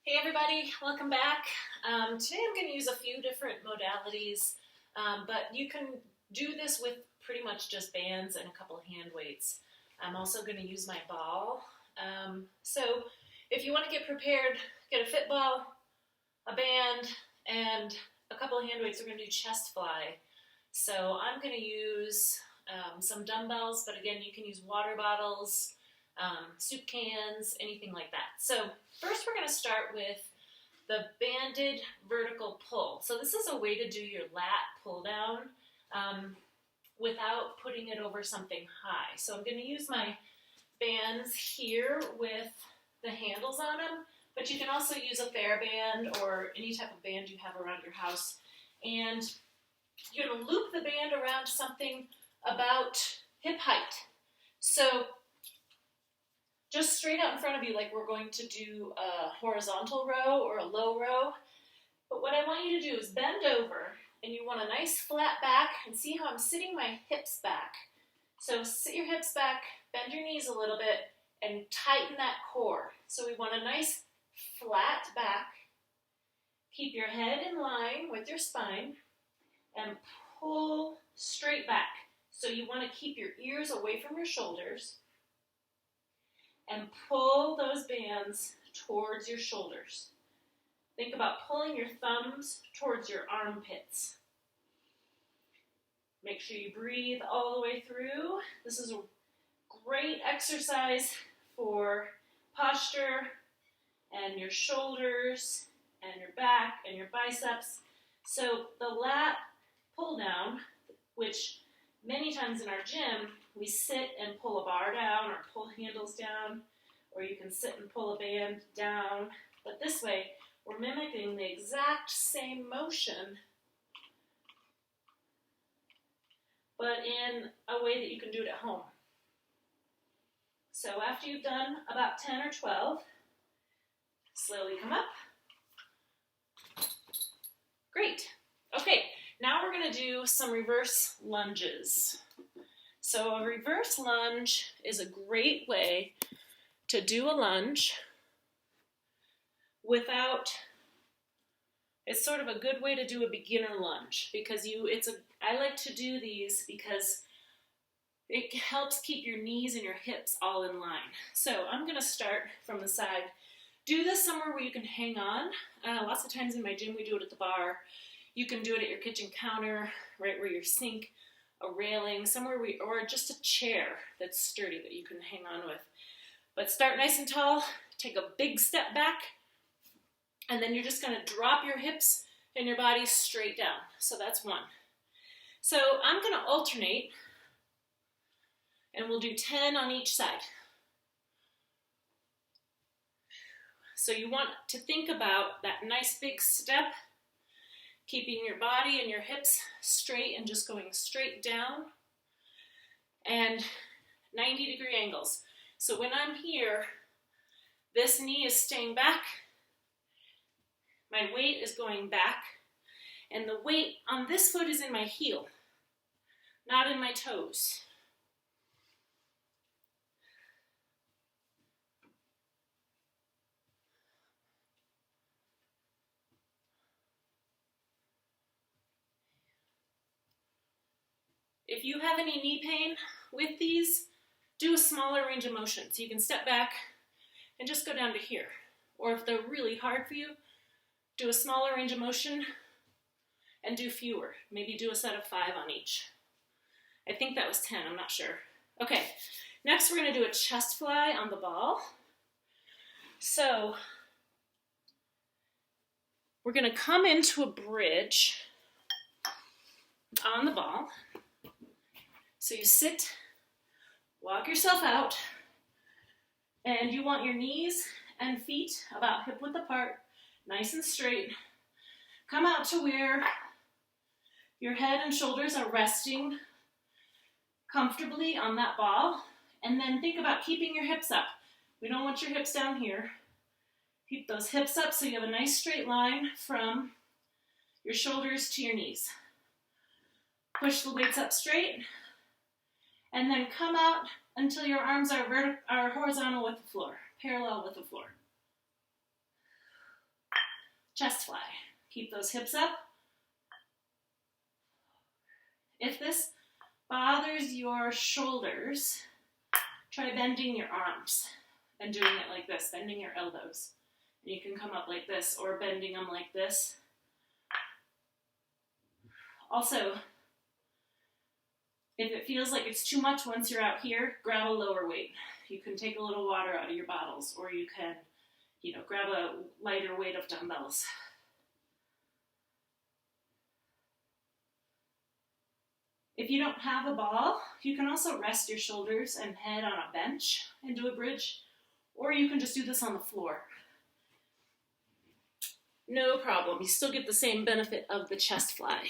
Hey everybody, welcome back. Today I'm going to use a few different modalities, but you can do this with pretty much just bands and a couple of hand weights. I'm also going to use my ball. So if you want to get prepared, get a fit ball, a band, and a couple of hand weights. We're going to do chest fly. So I'm going to use some dumbbells, but again, you can use water bottles, soup cans, anything like that. So first we're going to start with the banded vertical pull. So this is a way to do your lat pull down without putting it over something high. So I'm going to use my bands here with the handles on them, but you can also use a TheraBand or any type of band you have around your house. And you're going to loop the band around something about hip height. So just straight out in front of you, like we're going to do a horizontal row or a low row. But what I want you to do is bend over, and you want a nice flat back, and see how I'm sitting my hips back. So sit your hips back, bend your knees a little bit, and tighten that core. So we want a nice flat back. Keep your head in line with your spine, and pull straight back. So you want to keep your ears away from your shoulders, and pull those bands towards your shoulders. Think about pulling your thumbs towards your armpits. Make sure you breathe all the way through. This is a great exercise for posture and your shoulders and your back and your biceps. So the lat pull down, which many times in our gym, we sit and pull a bar down or pull handles down, or you can sit and pull a band down. But this way, we're mimicking the exact same motion, but in a way that you can do it at home. So after you've done about 10 or 12, slowly come up. Great. Okay, now we're going to do some reverse lunges. So a reverse lunge is a great way to do a lunge without, it's sort of a good way to do a beginner lunge because I like to do these because it helps keep your knees and your hips all in line. So I'm going to start from the side. Do this somewhere where you can hang on. Lots of times in my gym we do it at the bar. You can do it at your kitchen counter, right where your sink, a railing, somewhere or just a chair that's sturdy that you can hang on with. But start nice and tall, take a big step back, and then you're just going to drop your hips and your body straight down. So that's one. So I'm going to alternate, and we'll do 10 on each side. So you want to think about that nice big step, keeping your body and your hips straight and just going straight down, and 90-degree angles. So when I'm here, this knee is staying back, my weight is going back, and the weight on this foot is in my heel, not in my toes. If you have any knee pain with these, do a smaller range of motion. So you can step back and just go down to here. Or if they're really hard for you, do a smaller range of motion and do fewer. Maybe do a set of 5 on each. I think that was 10, I'm not sure. Okay, next we're going to do a chest fly on the ball. So we're going to come into a bridge on the ball. So you sit, walk yourself out, and you want your knees and feet about hip width apart, nice and straight. Come out to where your head and shoulders are resting comfortably on that ball, and then think about keeping your hips up. We don't want your hips down here. Keep those hips up so you have a nice straight line from your shoulders to your knees. Push the weights up straight, and then come out until your arms are horizontal with the floor, parallel with the floor. Chest fly. Keep those hips up. If this bothers your shoulders, try bending your arms and doing it like this, bending your elbows. And you can come up like this or bending them like this. Also, if it feels like it's too much once you're out here, grab a lower weight. You can take a little water out of your bottles, or you can, grab a lighter weight of dumbbells. If you don't have a ball, you can also rest your shoulders and head on a bench and do a bridge, or you can just do this on the floor. No problem. You still get the same benefit of the chest fly.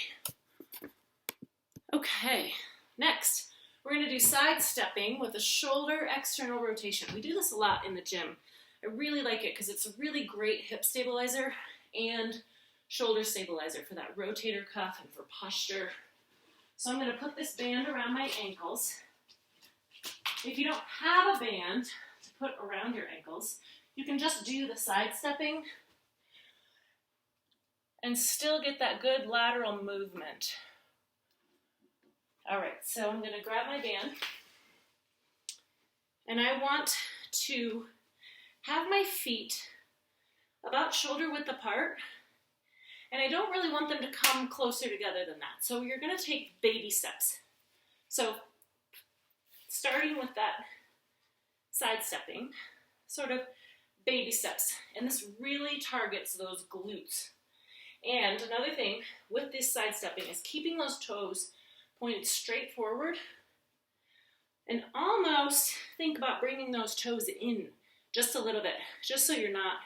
Okay, next, we're going to do side stepping with a shoulder external rotation. We do this a lot in the gym. I really like it because it's a really great hip stabilizer and shoulder stabilizer for that rotator cuff and for posture. So I'm going to put this band around my ankles. If you don't have a band to put around your ankles, you can just do the side stepping and still get that good lateral movement. All right, so I'm going to grab my band, and I want to have my feet about shoulder width apart, and I don't really want them to come closer together than that. So you're going to take baby steps. So starting with that side stepping, sort of baby steps, and this really targets those glutes. And another thing with this side stepping is keeping those toes pointed straight forward, and almost think about bringing those toes in just a little bit, just so you're not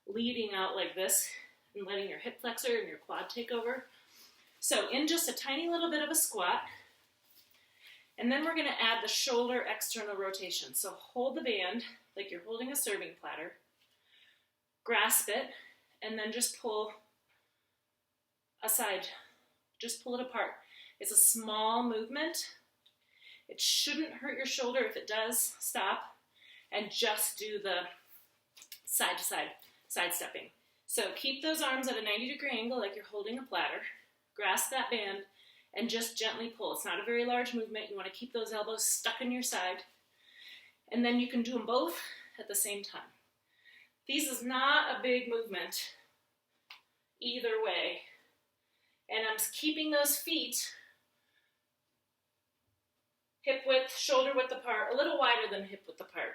leading out like this and letting your hip flexor and your quad take over. So in just a tiny little bit of a squat, and then we're going to add the shoulder external rotation. So hold the band like you're holding a serving platter, grasp it, and then just pull aside, just pull it apart. It's a small movement. It shouldn't hurt your shoulder. If it does, stop and just do the side to side, side stepping. So keep those arms at a 90-degree angle like you're holding a platter. Grasp that band and just gently pull. It's not a very large movement. You want to keep those elbows stuck in your side. And then you can do them both at the same time. This is not a big movement either way. And I'm keeping those feet hip width, shoulder width apart, a little wider than hip width apart.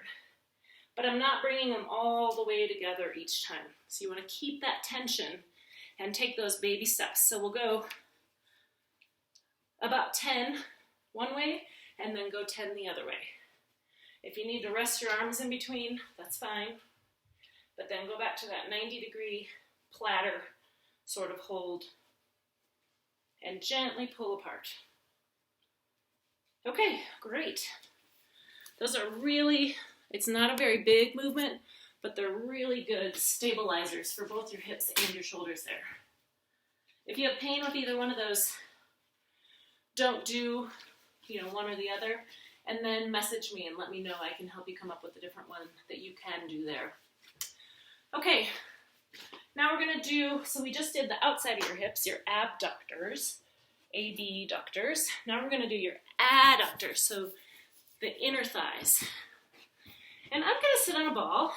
But I'm not bringing them all the way together each time. So you want to keep that tension and take those baby steps. So we'll go about 10 one way and then go 10 the other way. If you need to rest your arms in between, that's fine. But then go back to that 90-degree platter sort of hold and gently pull apart. Okay, great. Those are really, it's not a very big movement, but they're really good stabilizers for both your hips and your shoulders there. If you have pain with either one of those, don't do, one or the other, and then message me and let me know. I can help you come up with a different one that you can do there. Okay, now we're gonna do, so we just did the outside of your hips, your abductors, abductors. Now we're gonna do your adductors, so the inner thighs. And I'm gonna sit on a ball,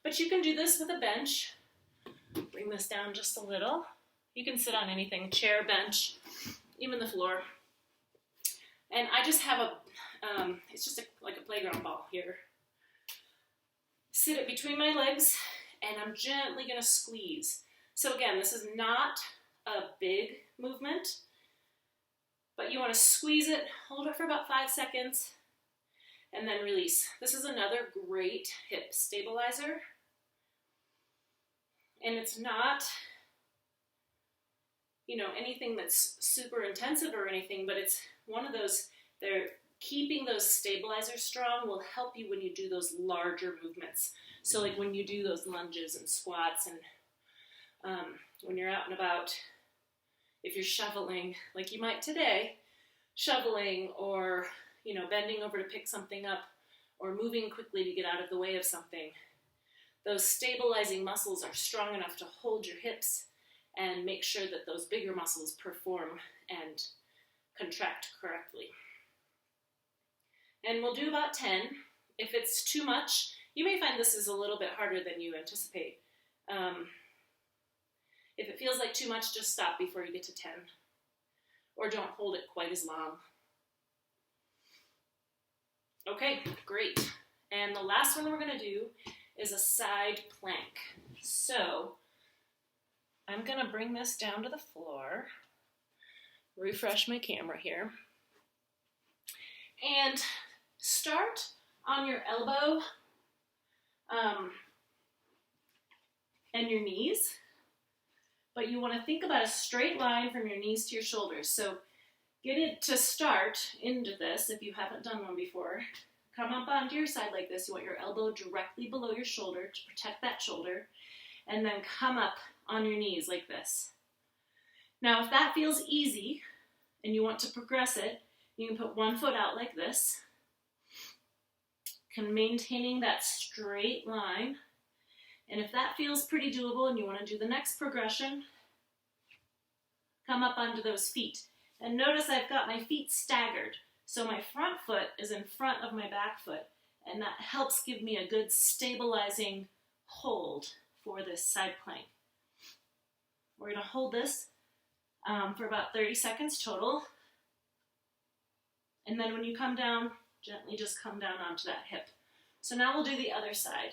but you can do this with a bench. Bring this down just a little. You can sit on anything, chair, bench, even the floor. And I just have it's just like a playground ball here. Sit it between my legs, and I'm gently gonna squeeze. So again, this is not a big movement, but you wanna squeeze it, hold it for about 5 seconds, and then release. This is another great hip stabilizer. And it's not, anything that's super intensive or anything, but it's one of those, keeping those stabilizers strong will help you when you do those larger movements. So like when you do those lunges and squats and when you're out and about, if you're shoveling, like you might today, shoveling or, bending over to pick something up or moving quickly to get out of the way of something, those stabilizing muscles are strong enough to hold your hips and make sure that those bigger muscles perform and contract correctly. And we'll do about 10. If it's too much, you may find this is a little bit harder than you anticipate. If it feels like too much, just stop before you get to 10. Or don't hold it quite as long. Okay, great. And the last one we're going to do is a side plank. So I'm going to bring this down to the floor, refresh my camera here, and start on your elbow and your knees, but you want to think about a straight line from your knees to your shoulders. So get it to start into this if you haven't done one before. Come up onto your side like this. You want your elbow directly below your shoulder to protect that shoulder, and then come up on your knees like this. Now, if that feels easy and you want to progress it, you can put one foot out like this, maintaining that straight line. And if that feels pretty doable and you want to do the next progression, come up onto those feet. And notice I've got my feet staggered. So my front foot is in front of my back foot, and that helps give me a good stabilizing hold for this side plank. We're going to hold this for about 30 seconds total. And then when you come down, gently just come down onto that hip. So now we'll do the other side.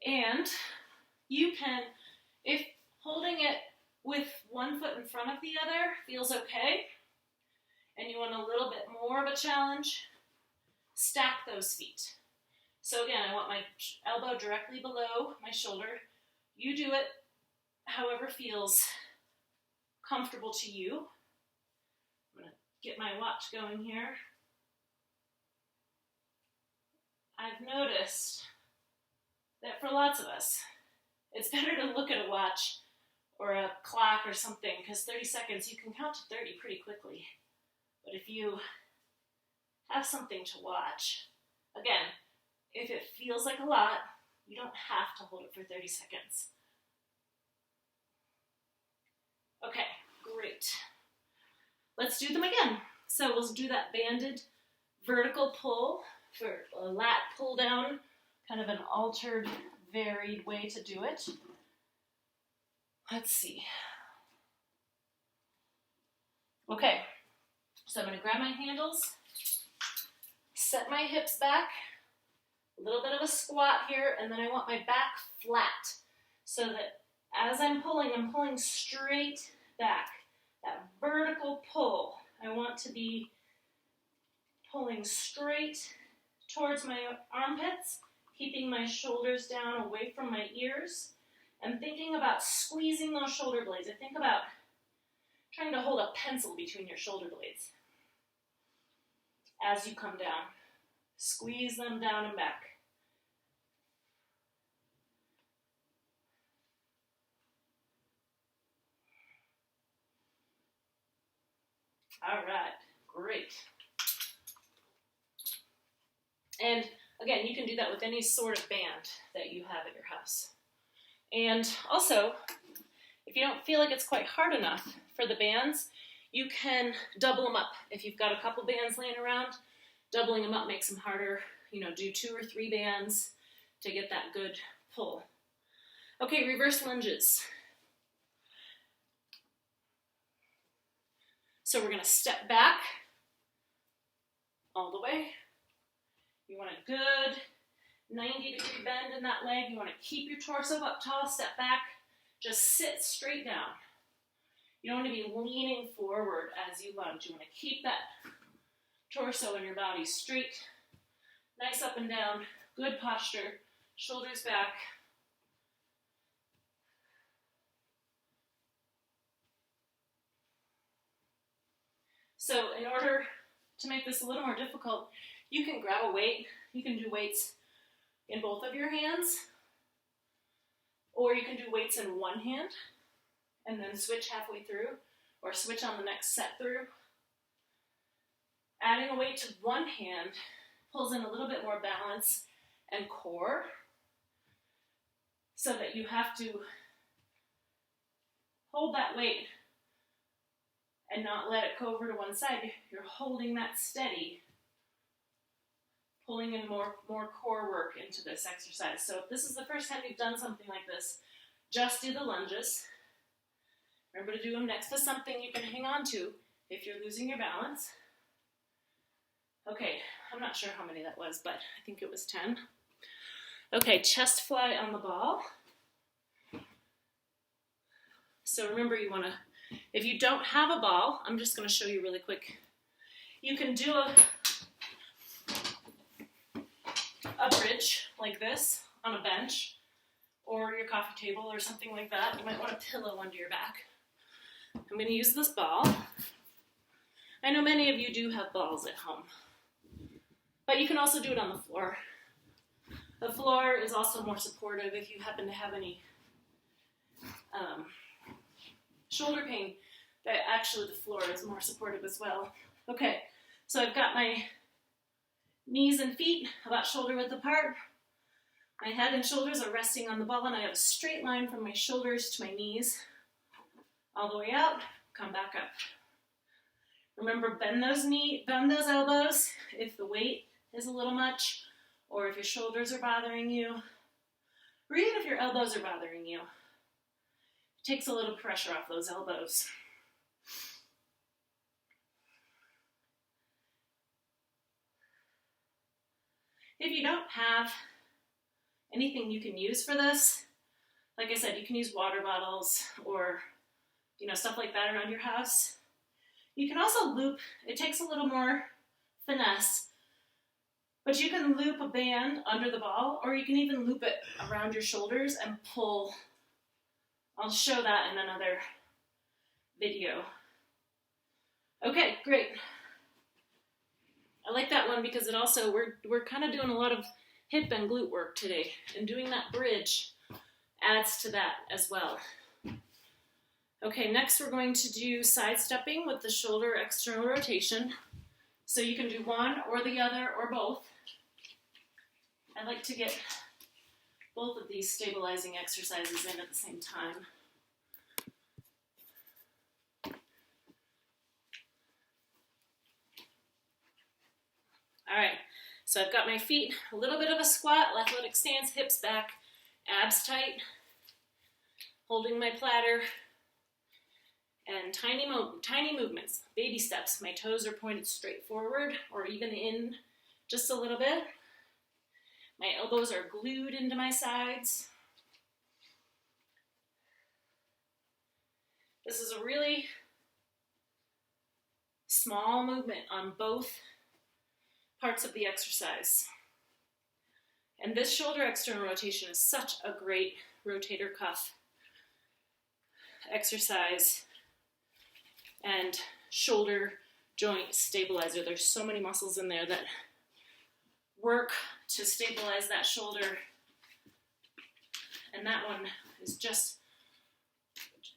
And you can, if holding it with one foot in front of the other feels okay, and you want a little bit more of a challenge, stack those feet. So again, I want my elbow directly below my shoulder. You do it however feels comfortable to you. I'm going to get my watch going here. I've noticed that for lots of us, it's better to look at a watch or a clock or something, because 30 seconds, you can count to 30 pretty quickly. But if you have something to watch, again, if it feels like a lot, you don't have to hold it for 30 seconds. Okay, great. Let's do them again. So we'll do that banded vertical pull for a lat pull down, kind of an altered, varied way to do it. Let's see. Okay, so I'm going to grab my handles, set my hips back, a little bit of a squat here, and then I want my back flat so that as I'm pulling straight back. That vertical pull, I want to be pulling straight towards my armpits, keeping my shoulders down away from my ears, and thinking about squeezing those shoulder blades. I think about trying to hold a pencil between your shoulder blades as you come down. Squeeze them down and back. All right, great. And again, you can do that with any sort of band that you have at your house. And also, if you don't feel like it's quite hard enough for the bands, you can double them up. If you've got a couple bands laying around, doubling them up makes them harder. You know, do 2 or 3 bands to get that good pull. Okay, reverse lunges. So we're going to step back all the way. You want a good 90-degree bend in that leg. You want to keep your torso up tall, step back, just sit straight down. You don't want to be leaning forward as you lunge. You want to keep that torso and your body straight, nice up and down, good posture, shoulders back. So in order to make this a little more difficult, you can grab a weight. You can do weights in both of your hands, or you can do weights in one hand and then switch halfway through, or switch on the next set through. Adding a weight to one hand pulls in a little bit more balance and core so that you have to hold that weight and not let it go over to one side. You're holding that steady, pulling in more core work into this exercise. So if this is the first time you've done something like this, just do the lunges. Remember to do them next to something you can hang on to if you're losing your balance. Okay, I'm not sure how many that was, but I think it was 10. Okay, chest fly on the ball. So remember, you want to, if you don't have a ball, I'm just going to show you really quick. You can do a bridge like this on a bench or your coffee table or something like that. You might want a pillow under your back. I'm going to use this ball. I know many of you do have balls at home, but you can also do it on the floor. The floor is also more supportive if you happen to have any shoulder pain. That actually the floor is more supportive as well. Okay, so I've got my knees and feet about shoulder width apart. My head and shoulders are resting on the ball, and I have a straight line from my shoulders to my knees, all the way out, come back up. Remember, bend those elbows if the weight is a little much, or if your shoulders are bothering you, or even if your elbows are bothering you. It takes a little pressure off those elbows. If you don't have anything you can use for this, like I said, you can use water bottles or stuff like that around your house. You can also loop. It takes a little more finesse, but you can loop a band under the ball, or you can even loop it around your shoulders and pull. I'll show that in another video. Okay, great. I like that one because it also, we're kind of doing a lot of hip and glute work today, and doing that bridge adds to that as well. Okay, next we're going to do side stepping with the shoulder external rotation. So you can do one or the other or both. I like to get both of these stabilizing exercises in at the same time. All right, so I've got my feet, a little bit of a squat, athletic stance, hips back, abs tight, holding my platter, and tiny movements, baby steps. My toes are pointed straight forward or even in just a little bit. My elbows are glued into my sides. This is a really small movement on both parts of the exercise. And this shoulder external rotation is such a great rotator cuff exercise and shoulder joint stabilizer. There's so many muscles in there that work to stabilize that shoulder, and that one is just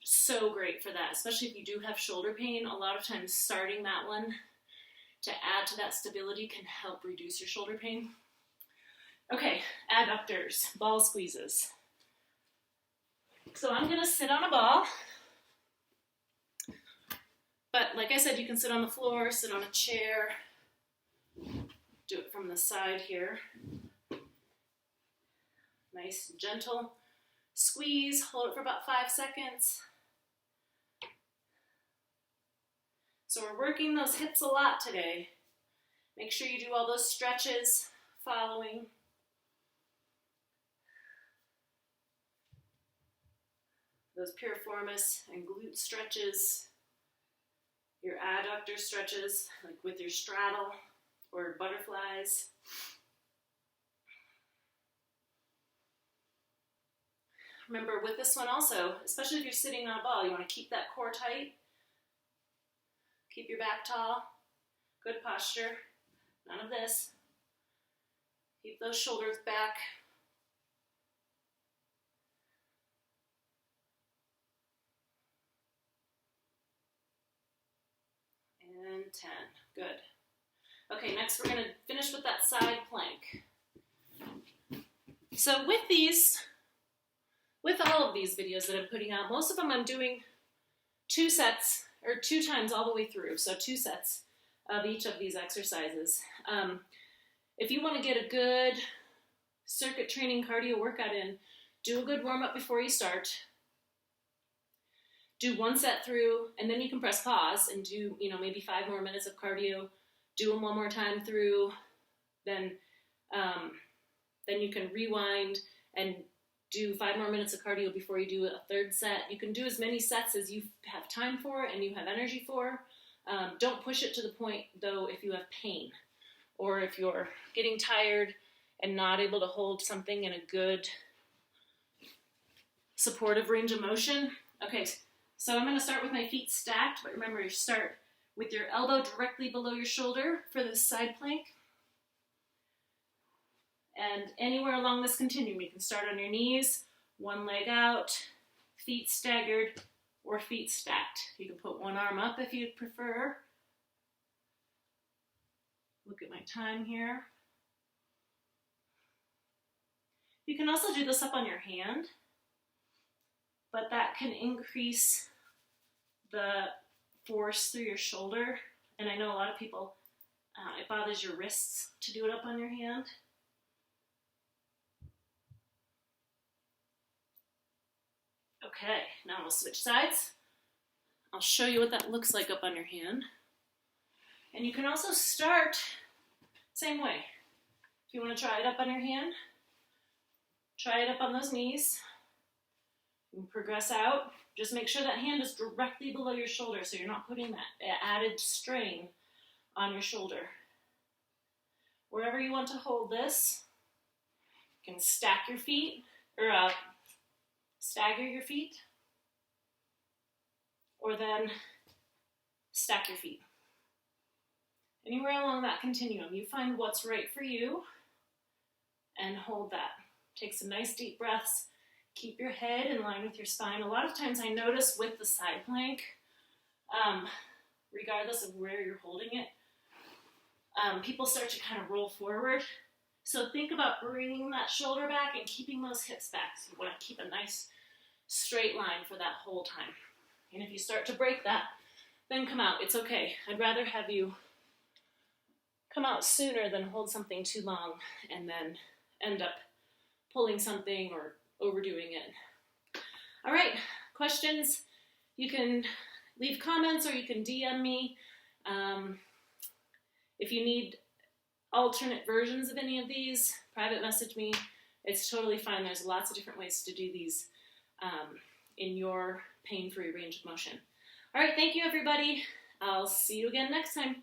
so great for that, especially if you do have shoulder pain. A lot of times starting that one to add to that stability can help reduce your shoulder pain. Okay, adductors, ball squeezes. So I'm gonna sit on a ball, but like I said, you can sit on the floor, sit on a chair, do it from the side here. Nice, gentle squeeze, hold it for about 5 seconds. So we're working those hips a lot today. Make sure you do all those stretches following. Those piriformis and glute stretches, your adductor stretches, like with your straddle or butterflies. Remember with this one also, especially if you're sitting on a ball, you want to keep that core tight. Keep your back tall, good posture, none of this. Keep those shoulders back. And 10, good. Okay, next we're gonna finish with that side plank. So with these, of these videos that I'm putting out, most of them I'm doing 2 sets, or 2 times all the way through, so 2 sets of each of these exercises. If you want to get a good circuit training cardio workout in, do a good warm-up before you start. Do 1 set through, and then you can press pause and do, maybe 5 more minutes of cardio. Do them 1 more time through, then you can rewind and do 5 more minutes of cardio before you do a 3rd set. You can do as many sets as you have time for and you have energy for. Don't push it to the point, though, if you have pain or if you're getting tired and not able to hold something in a good supportive range of motion. Okay, so I'm going to start with my feet stacked, but remember, you start with your elbow directly below your shoulder for this side plank. And anywhere along this continuum, you can start on your knees, 1 leg out, feet staggered, or feet stacked. You can put 1 arm up if you'd prefer. Look at my time here. You can also do this up on your hand, but that can increase the force through your shoulder. And I know a lot of people, it bothers your wrists to do it up on your hand. Okay, now we'll switch sides. I'll show you what that looks like up on your hand. And you can also start same way. If you want to try it up on your hand, try it up on those knees. You can progress out. Just make sure that hand is directly below your shoulder so you're not putting that added strain on your shoulder. Wherever you want to hold this, you can stack your feet, or stagger your feet, or then stack your feet. Anywhere along that continuum, you find what's right for you and hold that. Take some nice deep breaths. Keep your head in line with your spine. A lot of times I notice with the side plank, regardless of where you're holding it, people start to kind of roll forward. So think about bringing that shoulder back and keeping those hips back. So you want to keep a nice straight line for that whole time. And if you start to break that, then come out. It's okay. I'd rather have you come out sooner than hold something too long and then end up pulling something or overdoing it. All right, questions? You can leave comments or you can DM me. If you need alternate versions of any of these, private message me. It's totally fine. There's lots of different ways to do these in your pain-free range of motion. All right, thank you, everybody. I'll see you again next time.